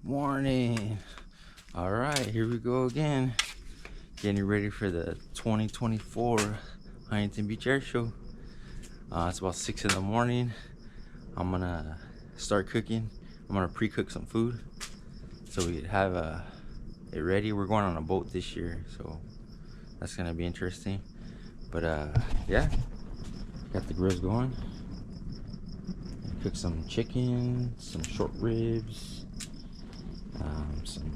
Morning. All right, here we go again. Getting ready for the 2024 Huntington Beach Air Show. It's about 6 in the morning. I'm gonna start cooking. I'm gonna pre-cook some food so we have it ready. We're going on a boat this year, so that's gonna be interesting. But yeah, got the grills going. Cook some chicken, some short ribs, some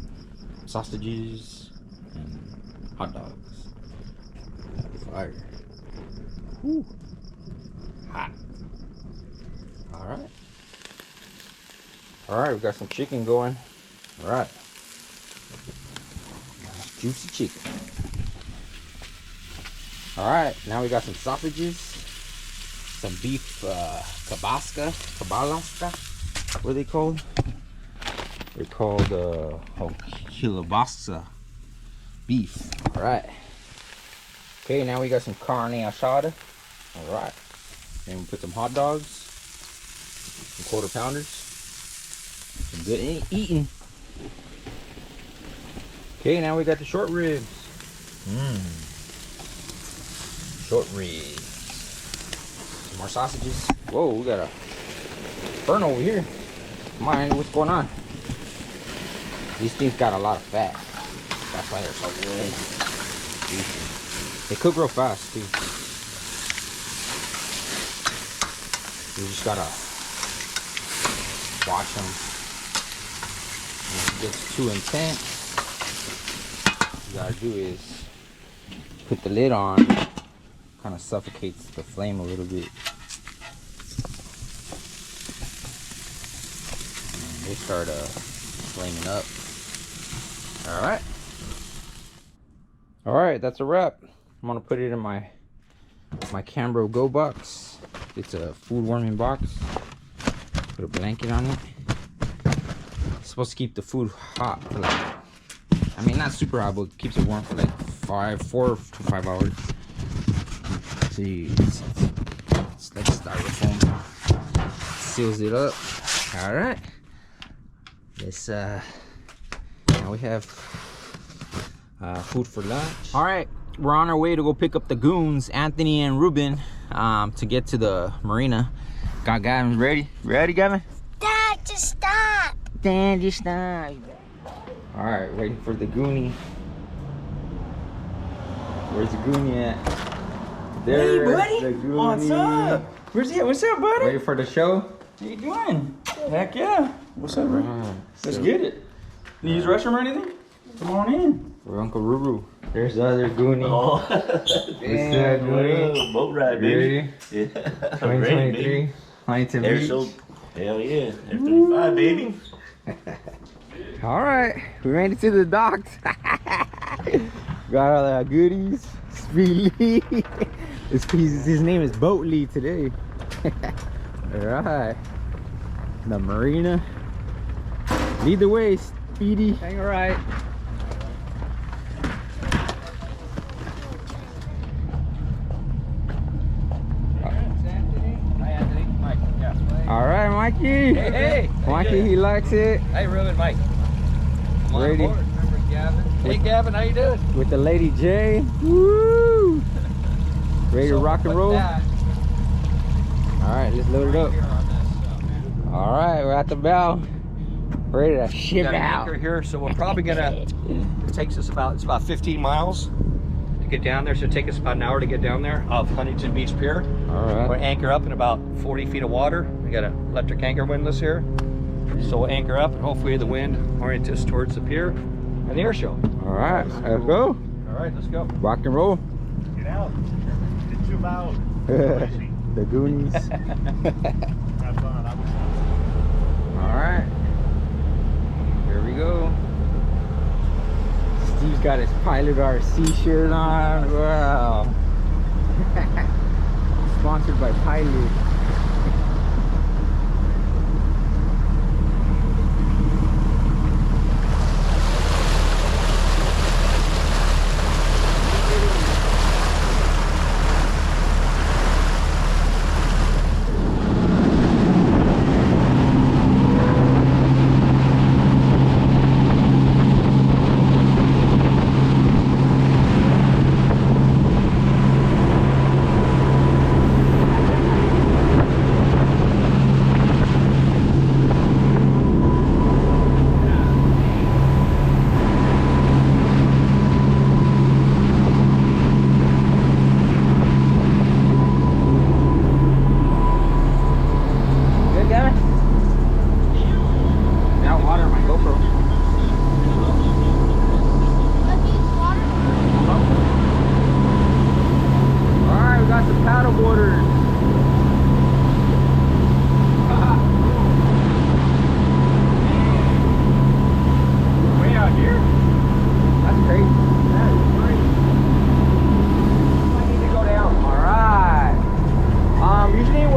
sausages, and hot dogs. Fire. Woo. Hot. Alright, we got some chicken going. Alright. Juicy chicken. Alright, now we got some sausages, some beef kabaska, what are they called? They're called kielbasa beef. Alright. Okay, now we got some carne asada. Alright. And we put some hot dogs, some quarter pounders, some good eating. Okay, now we got the short ribs. Short ribs. Some more sausages. Whoa, we got a burn over here. Mind, what's going on? These things got a lot of fat. That's why they're so good. They cook real fast too. You just gotta watch them. When it gets too intense, what you gotta do is put the lid on. Kind of suffocates the flame a little bit. And they start flaming up. All right, that's a wrap. I'm gonna put it in my Cambro Go box. It's a food warming box. Put a blanket on it. It's supposed to keep the food hot for like, I mean not super hot, but keeps it warm for like 4 to 5 hours. See, it's like styrofoam. Seals it up. All right. This now we have food for lunch. All right, we're on our way to go pick up the goons, Anthony and Ruben, to get to the marina. Got Gavin ready. Ready, Gavin? Dad, just stop. Dad, just stop. All right, waiting for the goonie. Where's the goonie at? There's hey, buddy. The goonie. What's up? Where's he? What's up, buddy? Ready for the show? How you doing? Heck yeah. What's up, bro? Let's get it. You use the restroom or anything? Come on in. We're Uncle Ruru. There's the other goonie. Oh, Damn, goonie. Boat ride, baby. Yeah. I'm ready, 2023. baby. Huntington Air Beach. show. Hell yeah. Air 35, baby. All right, we made it to the docks. Got all our goodies. Speedy. His name is Boat Lee today. All right, the marina. Lead the way, Speedy. Hang all right. All right, Mikey. Hey, hey. Mikey, he likes it. Hey, Ruben, Mike. I'm on Ready? board. Remember Gavin? Hey, Gavin, how you doing? With the Lady J. Woo! Ready to rock and roll? That, All right, let's load it up. here on this, All right, we're at the bow. Ready to we ship got an out. anchor here, so we're probably gonna. It takes us it's about 15 miles to get down there. So it takes us about an hour to get down there off Huntington Beach Pier. All We'll right. anchor up in about 40 feet of water. We got an electric anchor windlass here. So we'll anchor up and hopefully the wind orient us towards the pier and the air show. All right, let's go. All right, let's go. Rock and roll. Get out. Get you out. The Goonies. Have fun. All right, here we go. Steve's got his Pilot RC shirt on. Wow. Sponsored by Pilot.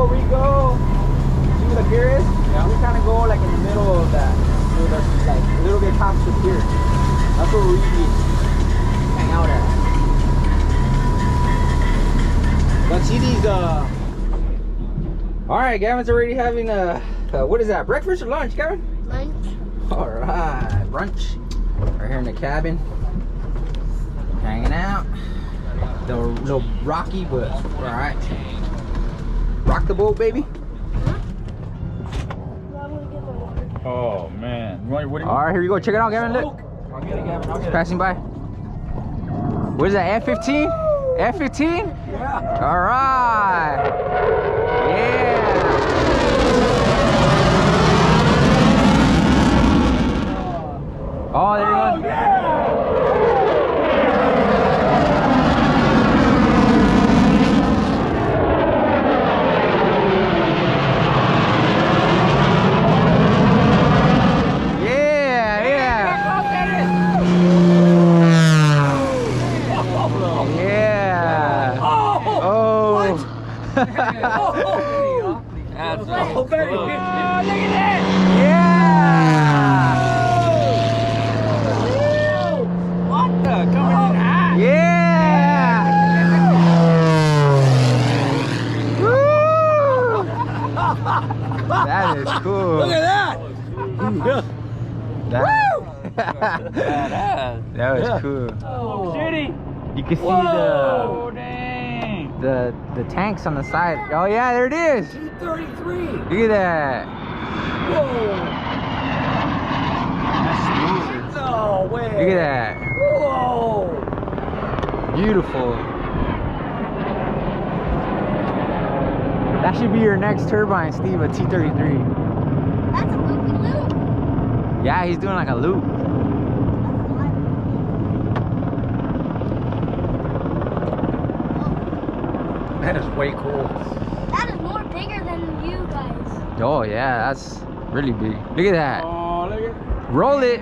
where we go, see where the pier is? Yeah. We kind of go like in the middle of that. So there's like a little bit past the pier. That's where we hang out at. But see these, Alright, Gavin's already having what is that, breakfast or lunch, Gavin? Lunch. Alright, brunch. Right here in the cabin. Hanging out. A little rocky, but alright. Rock the boat, baby. Oh man. Alright, here we go. Check it out, Gavin. Look. I'll get it, Gavin. I'll get it. Passing by. What is that, F-15? F-15? Yeah. Alright. Yeah. Oh, there you go. That is cool. Look at that! That was cool. Oh, shitty! You can see Whoa, dang! the tanks on the side. Oh yeah, there it is. 233. Look at that. Whoa! No way! Look at that. Whoa! Beautiful. That should be your next turbine, Steve, a T33. That's a loopy loop. Yeah, he's doing like a loop. That is way cool. That is more bigger than you guys. Oh yeah, that's really big. Look at that. Oh, look at Roll it.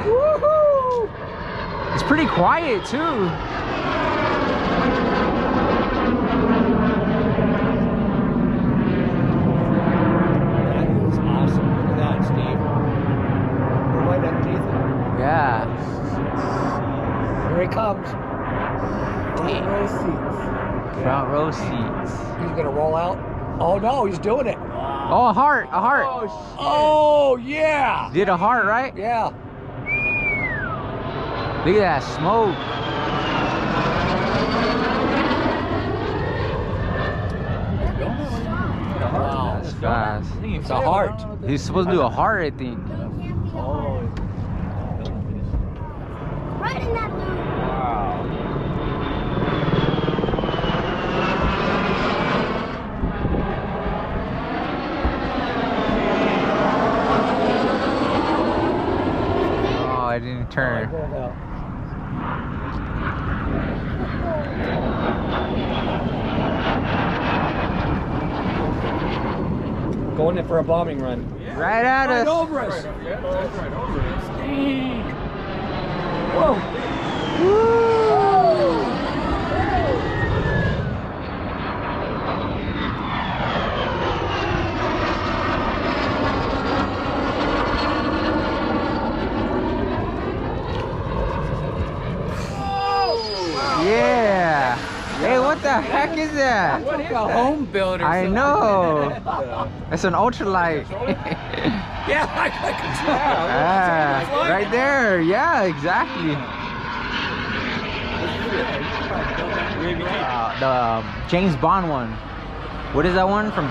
Woohoo! It's pretty quiet too. that is awesome. Look at that, Steve. We're right underneath it. Yeah. Here he comes. Front row seats. Front row seats. He's gonna roll out. Oh no, he's doing it. Oh, a heart, a heart. Oh yeah. Did a heart, right? Yeah. Look at that smoke. Wow. That's fast. It's a heart. He's supposed to do a heart, I think. Right in that loop. Oh, I didn't turn. Going in for a bombing run. Right at us. Over us. Whoa. Yeah. Hey, what the heck is that? What is a home builder? I know. It's an ultralight. Yeah, I can tell. Ah, right there. Yeah, exactly. The James Bond one. What is that one from?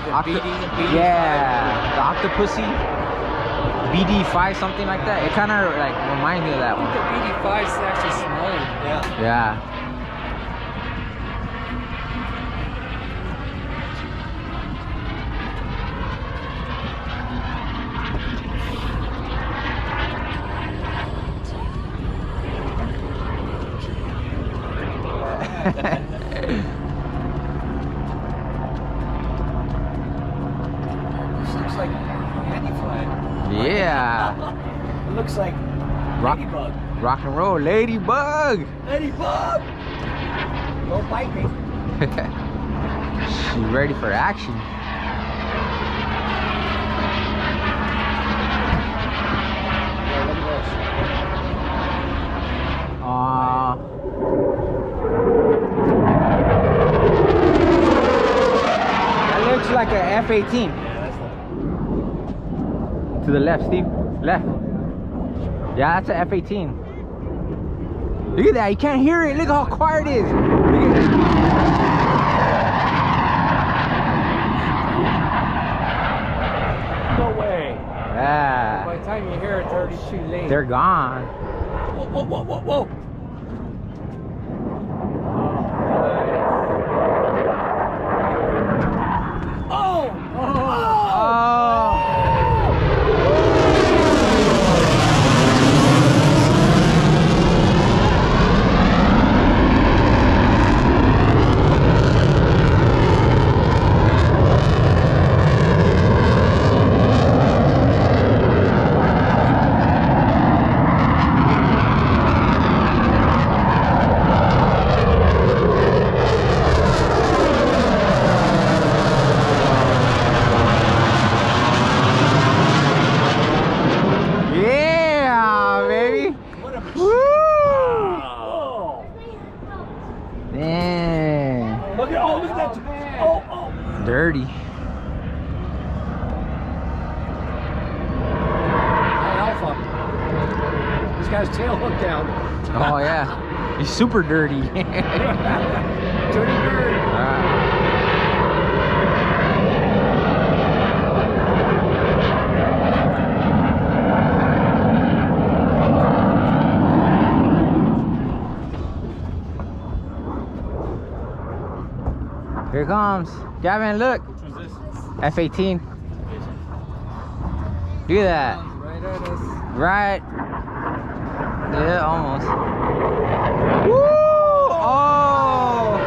Yeah, the Octopussy. BD5, something like that. It kind of like reminds me of that one. The BD5 is actually smaller. Yeah. Yeah. This looks like candy flag. Yeah. It looks like Rock, ladybug. rock and roll, ladybug. Ladybug! Don't bite me. She's ready for action. That looks like a F-18. To the left, Steve. Left. Yeah, that's an F-18. Look at that. You can't hear it. Look how quiet it is. Look at that. No way. Yeah. By the time you hear it, it's already too late. They're gone. Whoa, whoa, whoa, whoa, whoa. Oh! Yeah, baby. Woo! Damn. Look at that. Oh. Dirty. Alpha. This guy's tail hooked down. Oh, yeah. He's super dirty. Dirty bird. Here it comes. Gavin, look. F-18. Look at that. Right at us. Right. Yeah, almost. Woo! Oh!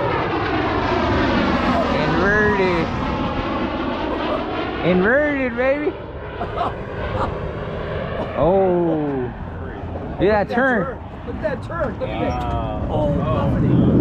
Inverted. Inverted, baby. Oh. Look at that turn. Look at that turn. Look at that. Wow. Oh, buffeting.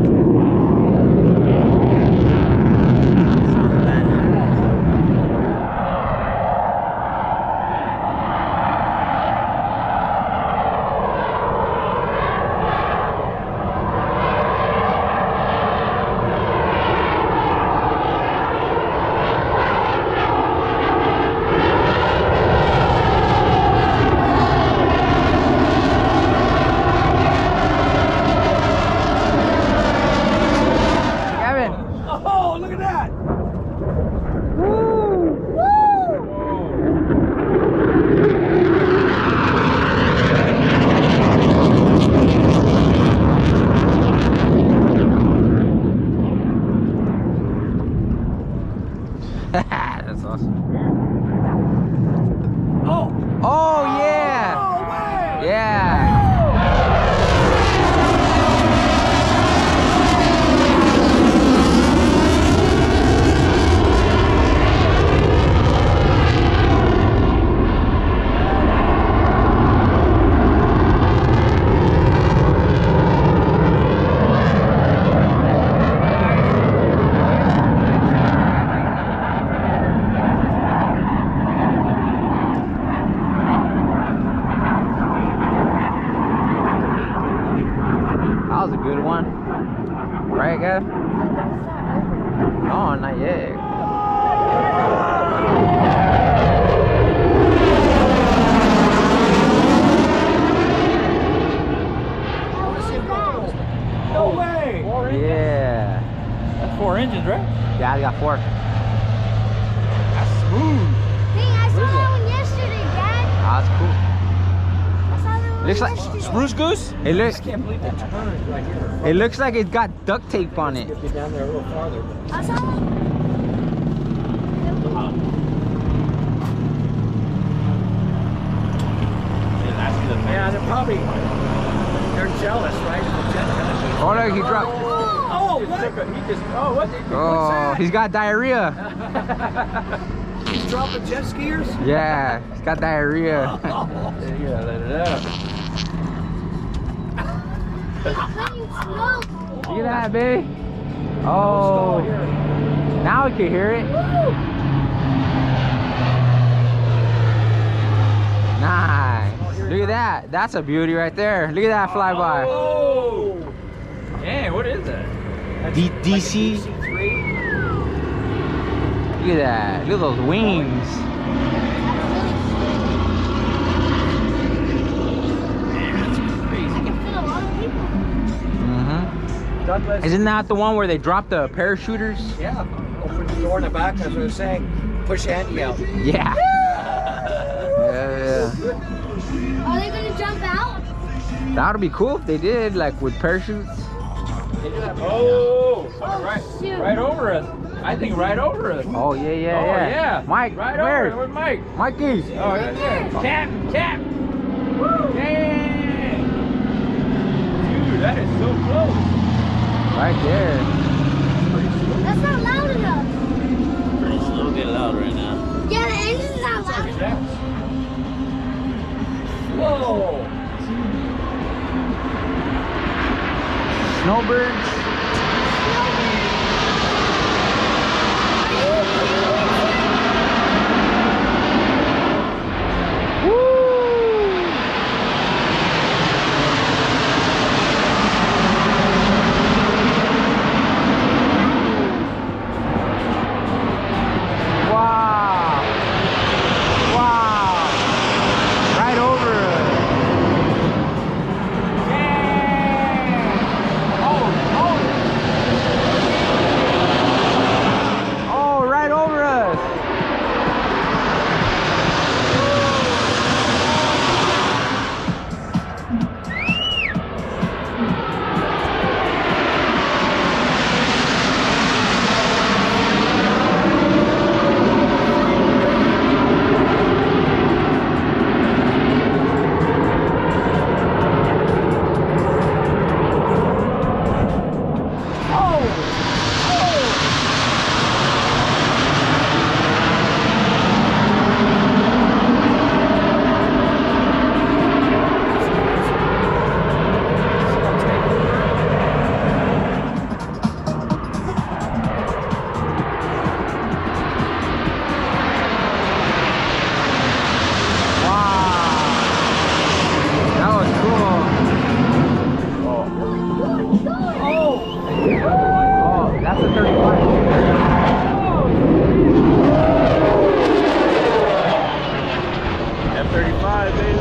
Oh, look at that! That's awesome. Oh! Oh, yeah! No way! Yeah! That was a good one. Right, Gav? No, not yet. No way! Yeah. That's 4 engines, right? Yeah, I got 4. That's smooth. Dang, I saw that one yesterday, Dad. Oh, that's cool. I saw that one Looks like yesterday. Spruce Goose? it looks. I can't believe that turn right here. It looks like it got duct tape on it. Get down there a little farther. I saw that. Yeah, they're probably jealous, right? The jet kind of Oh, look, he dropped. Oh, what? Oh, he's got diarrhea. He's dropping jet skiers? Yeah, he's got diarrhea. Yeah, let it out. Clean smoke. Look at that, baby. Oh, Now we can hear it. Nice. Look at that. That's a beauty right there. Look at that flyby. Oh! Dang, what is that? DC. Look at that. Look at those wings. I can fit a lot of people. Douglas. Isn't that the one where they drop the parachuters? Yeah. Open the door in the back, as I was saying. Push Andy out. Yeah. Yeah. Are they gonna jump out? That would be cool if they did, like with parachutes. Oh! Oh, Right, shoot. right over us. I think right over us. Oh yeah, yeah, Oh, yeah. yeah. Mike, Right where? over. Where's Mike? Mikey. Oh, right there. Captain, Captain. Dang. Dude, that is so close. Right there. That's not loud enough. It's a little bit loud right now. Yeah, the engine's not loud enough. Whoa! Snowbirds. Wow. Wow. Right over us. Oh, right over us. That was cool. Oh, that's a 35. F-35, baby.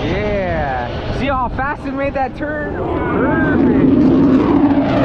Yeah. See how fast it made that turn? Perfect.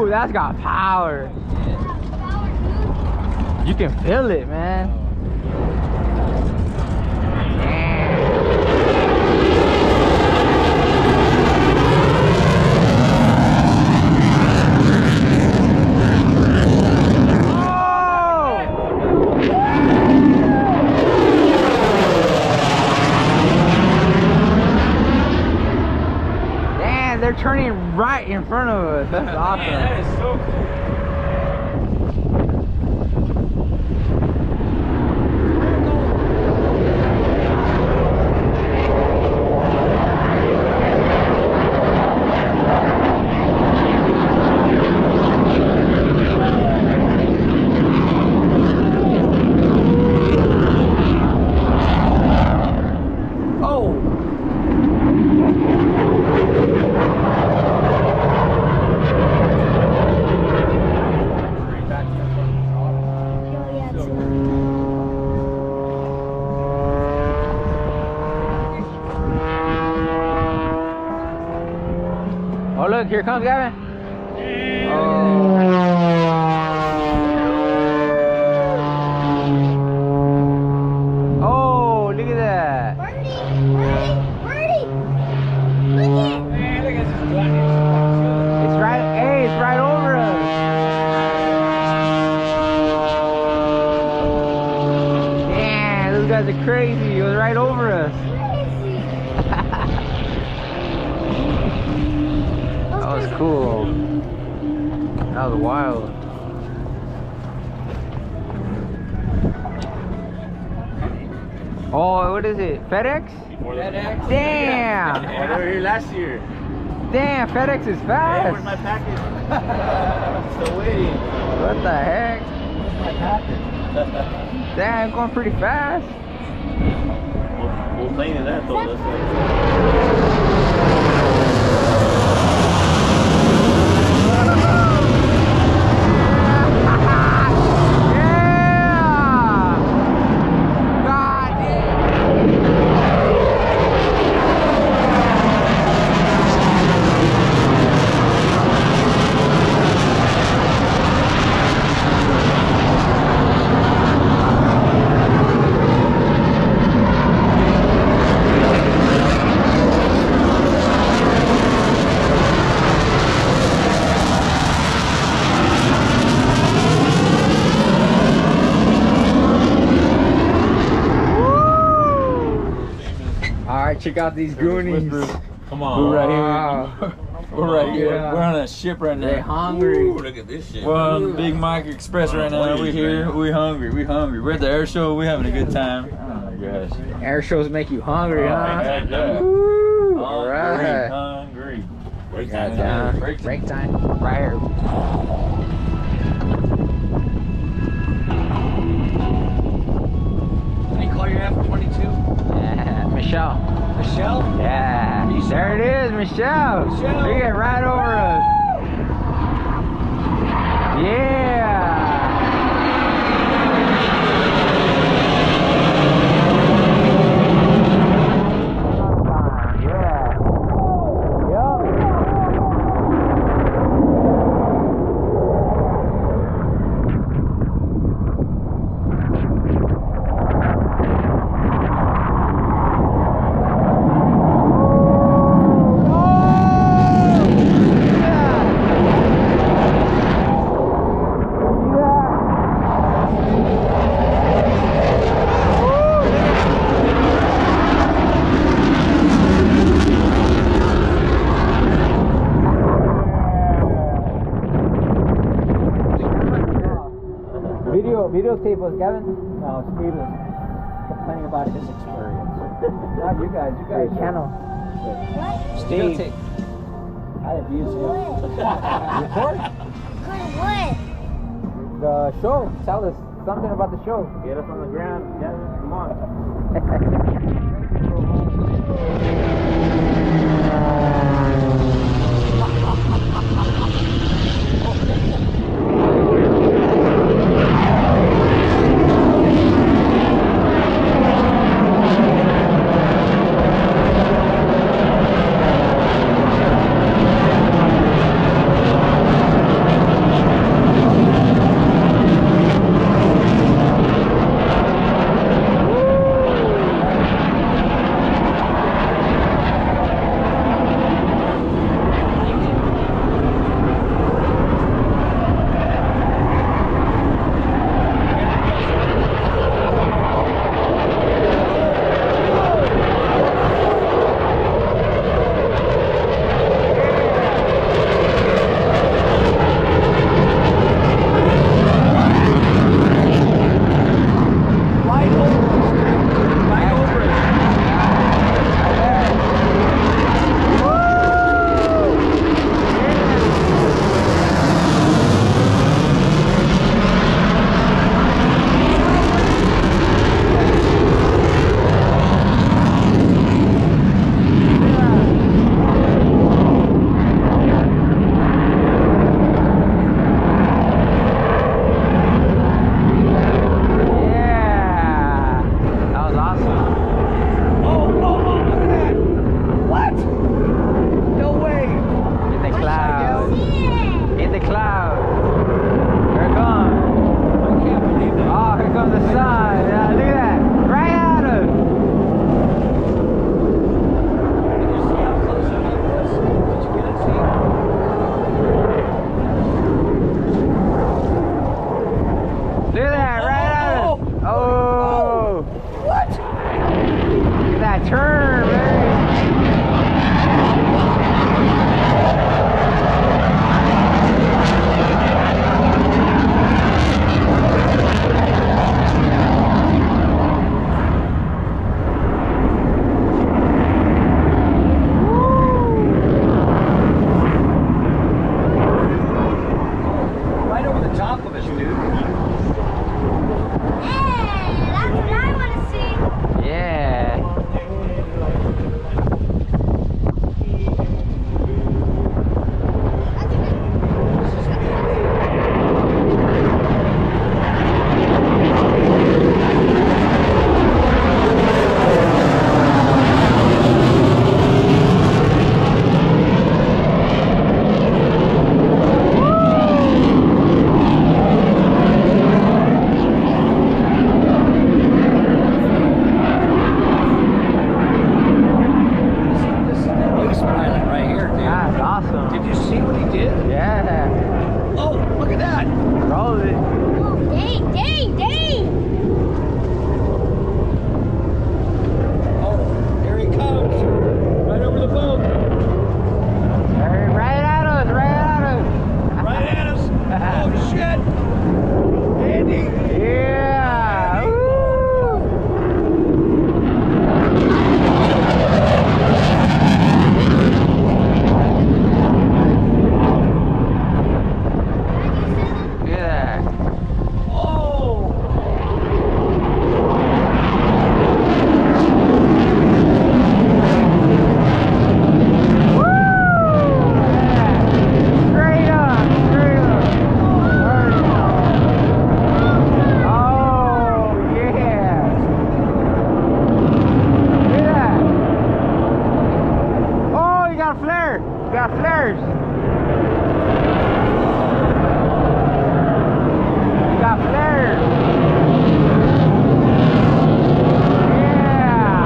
That's got power. You can feel it, man. Damn, they're turning right in front of us. That's awesome. Man, that is so cool. Oh look, here comes Gavin. Oh, look at that. Birdie! Birdie! Birdie! Look it! Man, look at this. crazy. It was right over us. That was cool. That was wild. Oh, what is it? FedEx? FedEx. Damn! They were here last year. Damn, FedEx is Hey, fast. where's my package? Still waiting. What the heck? My package. Damn, going pretty fast. We'll play into that though. That's like... Alright, check out these Goonies. Come on. We're right here. We're right here. Yeah. We're on a ship right They now. hungry. Ooh, look at this shit. We're on the Big Mike Express right now. We here. We hungry. We hungry. We're at the air show. We having a good time. Oh my gosh. Air shows make you hungry, huh? Yeah. Woo. Alright. Hungry. Break Got time. down. Break time. Right here. Can you call your F-22? Yeah, Michelle. Michelle? Yeah. There it is, Michelle. Michelle. Look at it right over us. Yeah. Videotape us, Gavin. No, Steve was complaining about his experience. Not you guys. You Hey, guys. channel. Steve. I abuse him. Record What? the show. Tell us something about the show. Get us on the ground. Yeah, come on. see what he did? Yeah. Oh, look at that. Roll it. Oh, dang, dang, dang. Oh, here he comes. Right over the boat. Right at us, right at us. Right at us. Oh, shit. Andy. Yeah. Woo. Look at that. Oh. Straight up, straight up. Oh, yeah. Look at that. Oh, you got a flare. You got flares. You got flares. Yeah.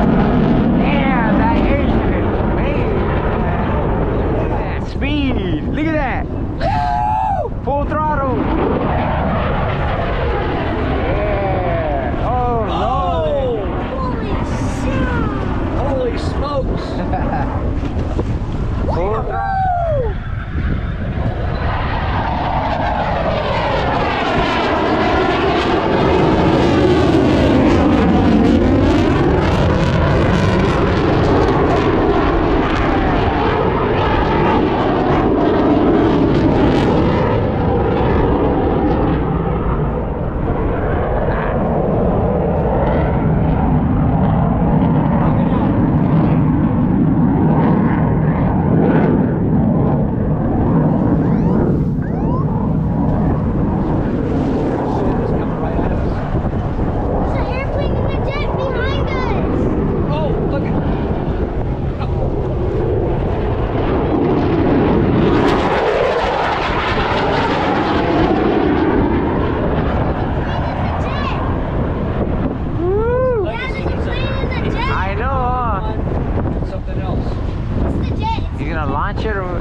Damn, that engine is amazing. Look at that speed. Look at that. Woo! Full throttle. Yeah. Oh, Holy smokes. Lord. Full throttle. It's coming right at us. There's an airplane in the jet behind us. Oh, look at. Woo. Yeah, there's a plane in the jet. I know. It's something else. It's the jet. You gonna launch it or?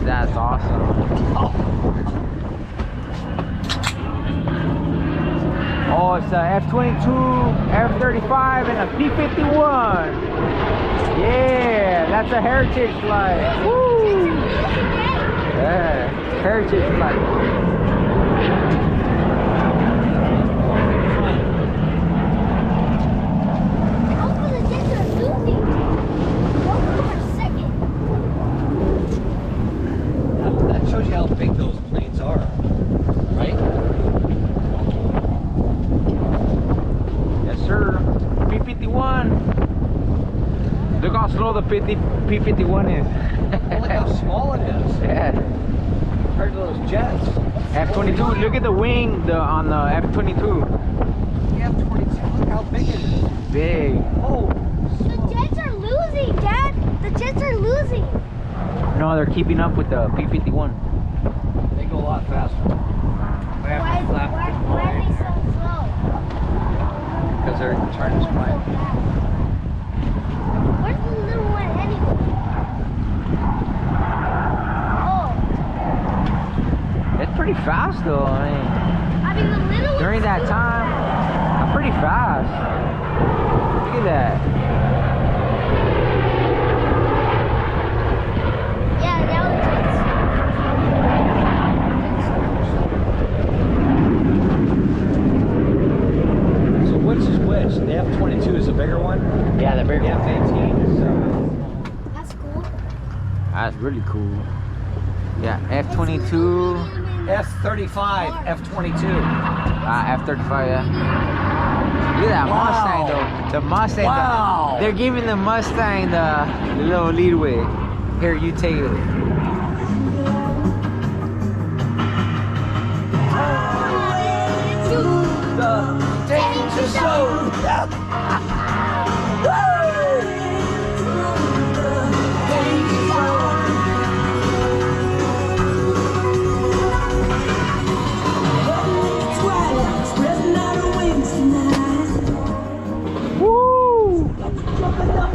That's awesome. Oh, it's a F-22, F-35, and a P-51. Yeah, that's a heritage flight. Woo! Yeah, heritage flight. Hopefully the jets are losing. Hopefully we're second. That shows you how big those planes are, right? Yes, sir. P-51. Look how slow the P-51 is. Look how small it is Yeah. compared to those jets. F-22. Look at the wing on the F-22. The F-22, look how big it is. Big. Oh, The jets are losing, Dad. The jets are losing. No, they're keeping up with the P-51. they go a lot faster. Why are they so slow? Because their turn is flying. Where's the little one anyway? Oh, It's pretty fast though. I mean the little During one's that still time, fast. I'm pretty fast. Look at that. That's cool. That's really cool. Yeah, F-22. F-35, F-22. F-35, yeah. Look at that Mustang, though. The Mustang. Wow. They're giving the Mustang the little leadway. Here, you take it. Danger zone. Woo! Oh, look at that!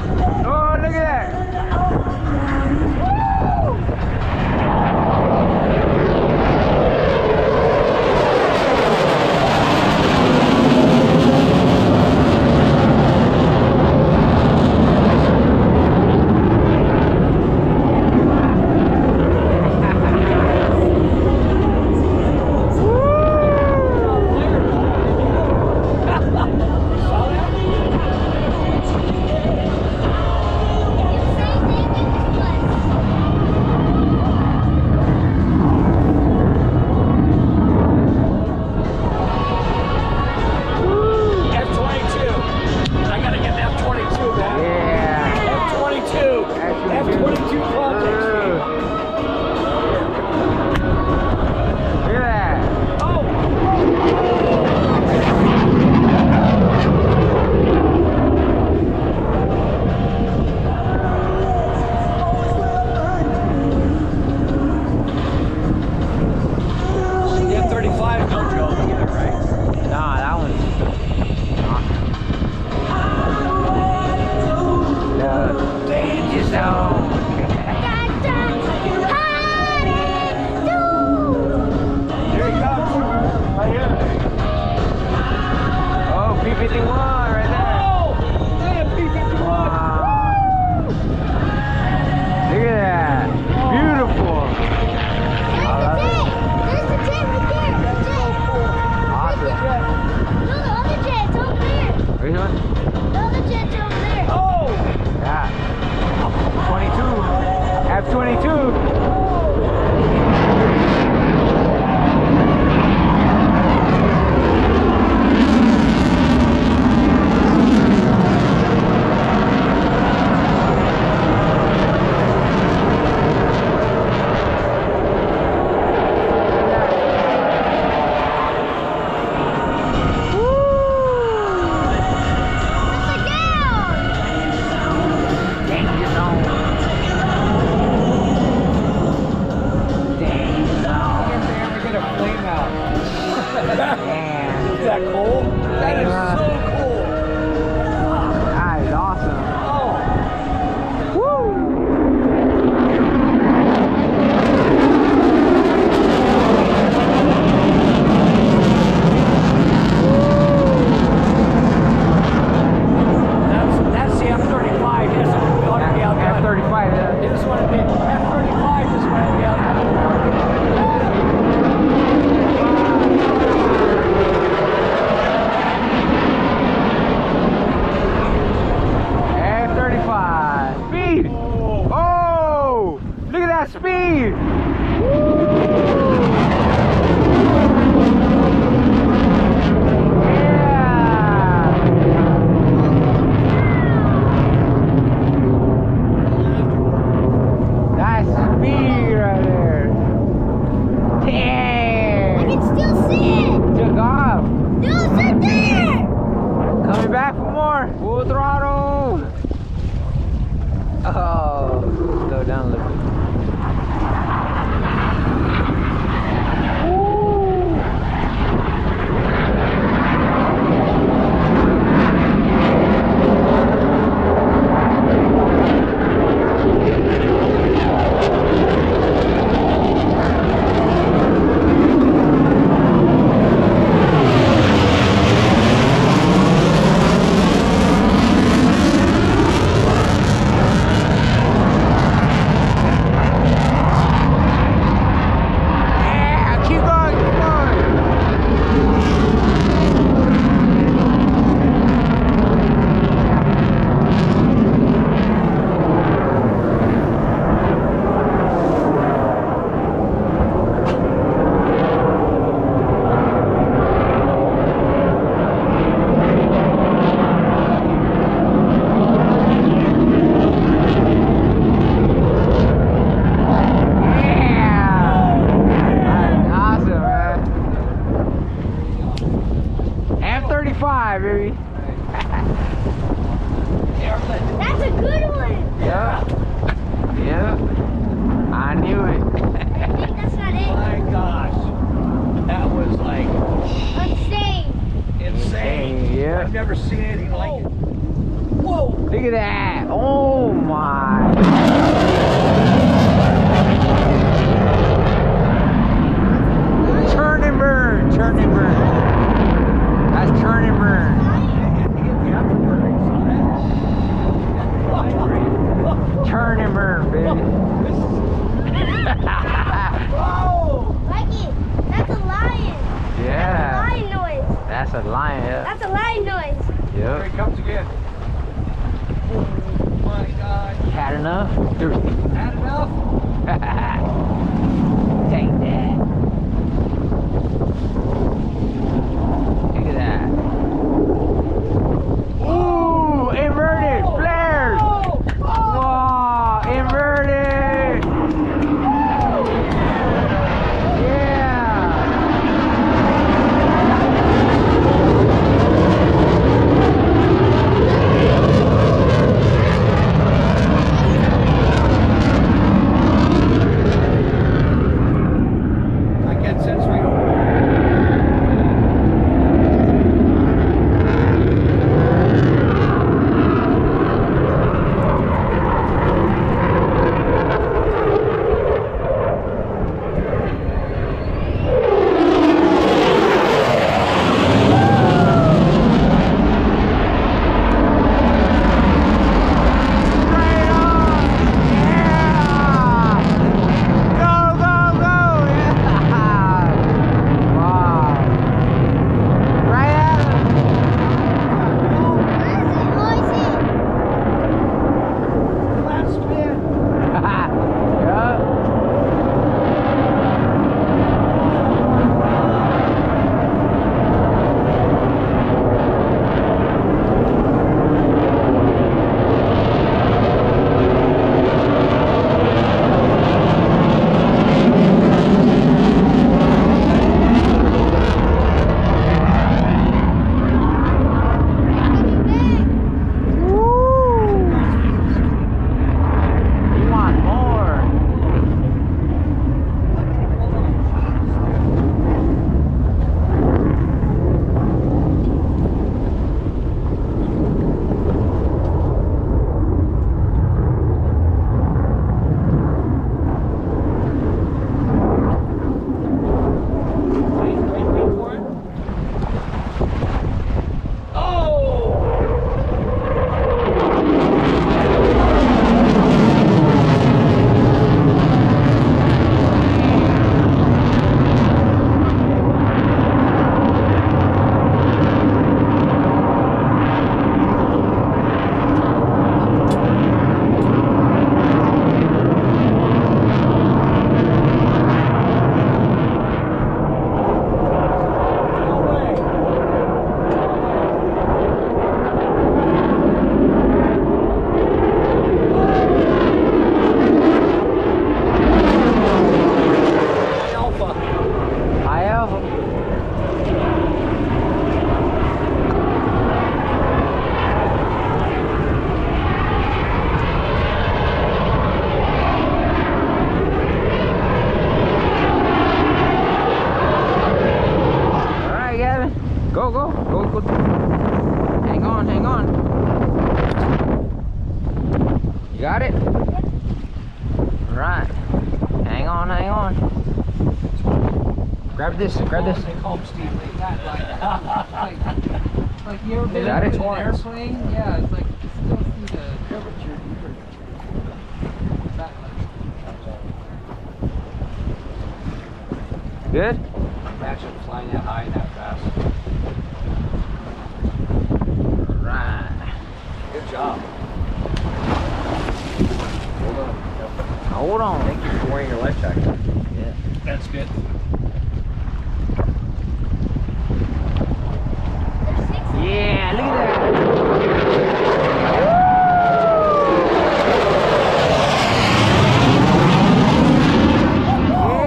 Oh my. Turn and burn. Turn and burn. That's turn and burn. Turn and burn, baby. Mikey, that's a lion. Yeah. Lion noise. That's a lion. Yeah. That's a lion noise. Yep. Here he comes again. Oh my God. Had enough? Thirsty. Had enough? Take that. Look at that. Ooh, inverted flares. Wow, inverted. Yeah. I get sensory overload. Got it? Right. Hang on, hang on. Grab this, grab this. They call him Steve Lee. Like you ever been Got in it? an airplane? Yeah, it's like you still see the curvature deeper. That much. Good? Imagine flying that high and that fast. Right. Good job. Hold on. Thank you for wearing your life jacket. Yeah. That's good. Yeah, look at that.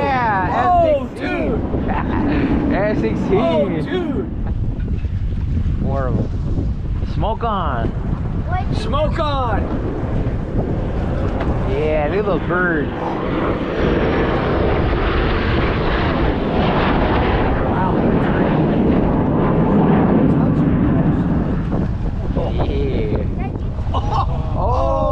Yeah, F16. F16. Dude! Horrible. Smoke on. Smoke on! Yeah, look at those birds. Yeah. Oh!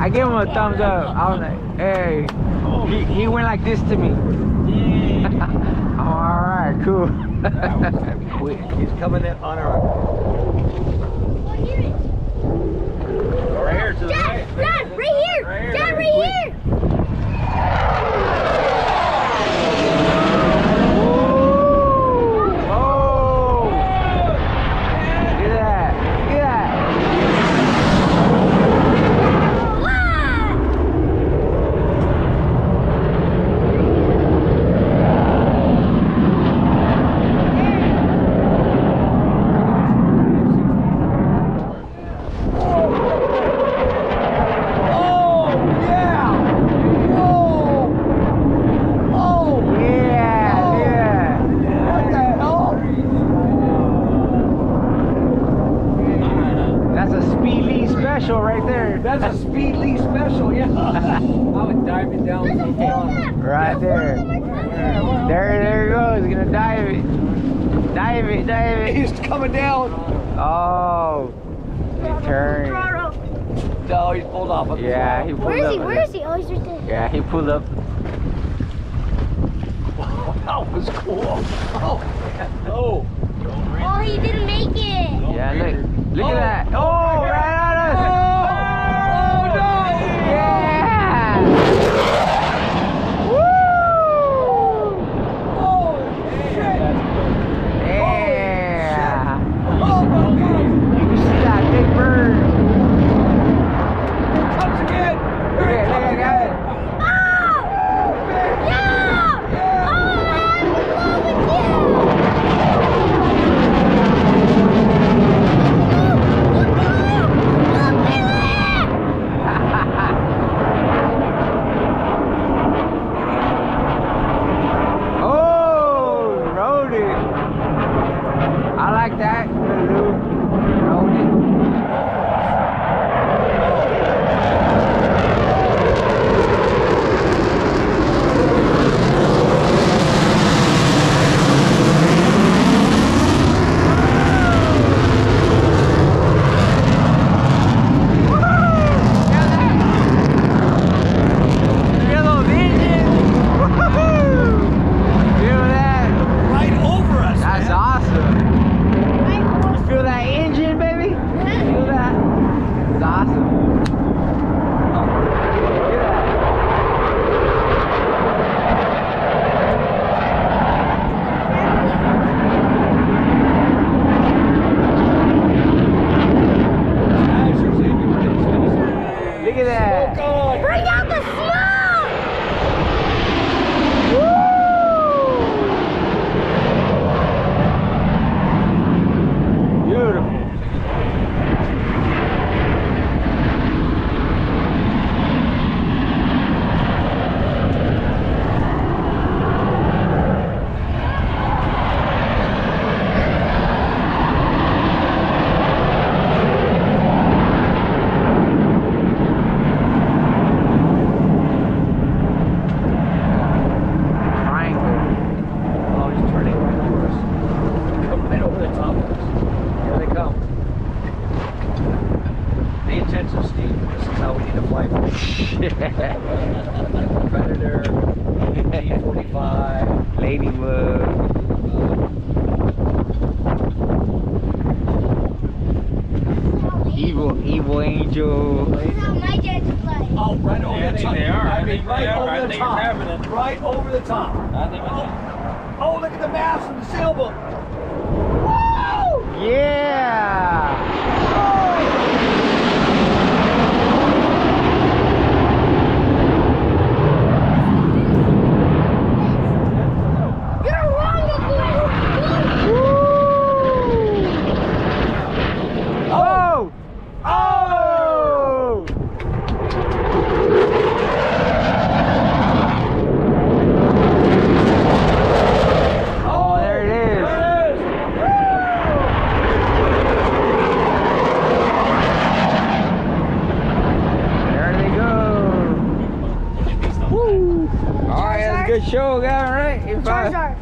I gave him a thumbs up. I was like, hey. He went like this to me. All right, cool. He's coming in on our. Oh, here it is. Right here to the Dad, right. Dad, right here. Dad, right here. Oh! Look at that. Look at that. Right there. That's a Speed Lee special, yeah. I was diving down so far. Right there. There he goes. He's gonna dive it. Dive it, dive it. He's coming down. Oh. He turned. No, he's pulled off. Yeah, he pulled Where is up. he? Where is he? Oh, he's right there. Yeah, he pulled up. That was cool. Oh, oh. Oh, he didn't make it. Yeah, look at that. Oh, right on us. Oh, no. Yeah. Woo. Oh, shit. Yeah. Oh, my God. You can see that big bird. Here it comes again. Look at that. Oh! Yeah! Oh, I'm in love with you! Oh, rode it. I like that. Rode it. Feel those engines. Woo-hoo. Feel that? Right over us. That's awesome. Feel that engine, baby? Feel that? It's awesome. Look at that. Look at that. Bring out the smoke! Beautiful. Triangle. Oh, he's turning right over us. Come right over the top of us. Here they come. The intensive, Steve. This is how we need to fly. Predator, T-45. Ladybug. Evil angel. This is how my dad's fly. Oh, right over the top. they are. I mean, right I over the think top. it's happening. Right over the top. Oh, look at the maps and the sailboat. Woo! Yeah. You're wrong, Uncle. Oh! Oh! Oh, there it is. There they go. Woo! All right, that's a good show, guys. Right? Charizard.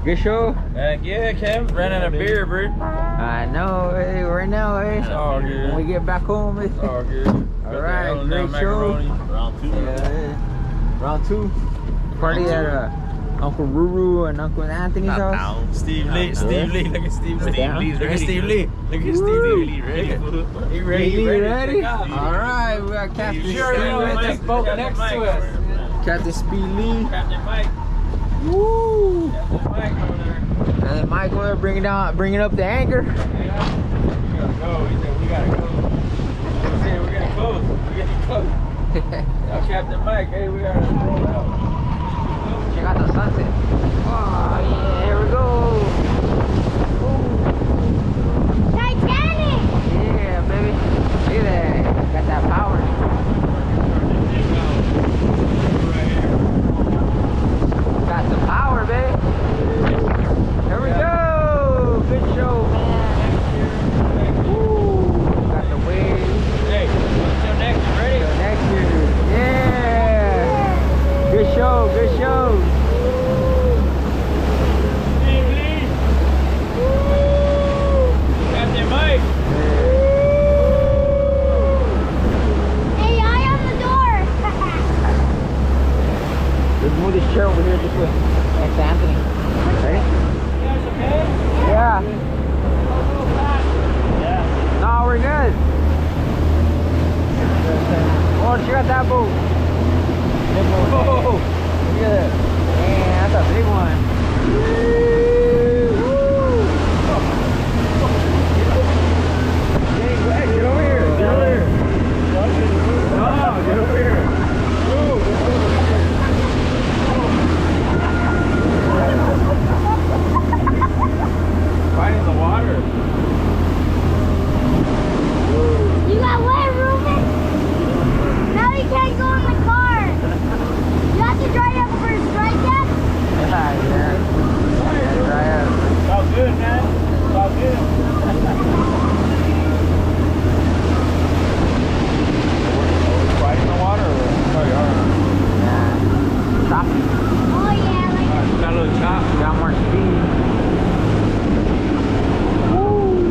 Good show. Heck yeah, Cam. Ran out of beer, bro. I know. Hey, right now, hey. It's all good. When we get back home, It's all good. All right, great show. Round 2. Yeah. Round 2. Party at Uncle Ruru and Uncle Anthony's house. Steve Lee. Steve Lee. Look at Steve Lee. Down. Look at Steve Lee. Look at Steve Lee. Ready. He ready. You He ready? ready. All right, we got Captain Speed This boat next to us. Captain Speed Lee. Captain Mike. Woo! Captain Mike over there. And then Michael there bringing up the anchor. We gotta go. He said we gotta go. He said we're getting close. We're getting close. Now Captain Mike, hey, we gotta roll out. Check out the sunset. Oh yeah, here we go. Titanic! Yeah, baby. Look at that. Got that power. Got some power, baby. Here we go. Good show, man. Woo. Got the waves. Hey, until next, you ready? Till next year. Yeah. Good show. Good show. Steve Lee. Captain Mike. Hey, eye on the door! Let's move this chair over here this way. Next to Anthony. Ready? You guys okay? Yeah. Yeah. No, we're good. Oh, check out that boat. Big boat. Whoa. Look at that. Man, that's a big one. Hey, go ahead, get over here. Get over here. Oh, get over here. Fighting the water. You got wet, Ruben? Now you can't go in the car. You have to dry up first, right, Dad? Yeah. Dry up. It's all good, man. It's all good. Fighting the water. Oh, you are. Yeah. Stop. Oh, yeah, like Got a little chop. Got more speed. Woo!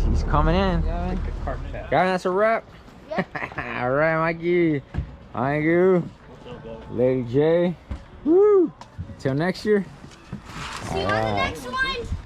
He's coming in. Take the cart tap. Gavin, that's a wrap. All right, Mikey. Thank you. Lady J. Woo. Till next year. See you on the next one.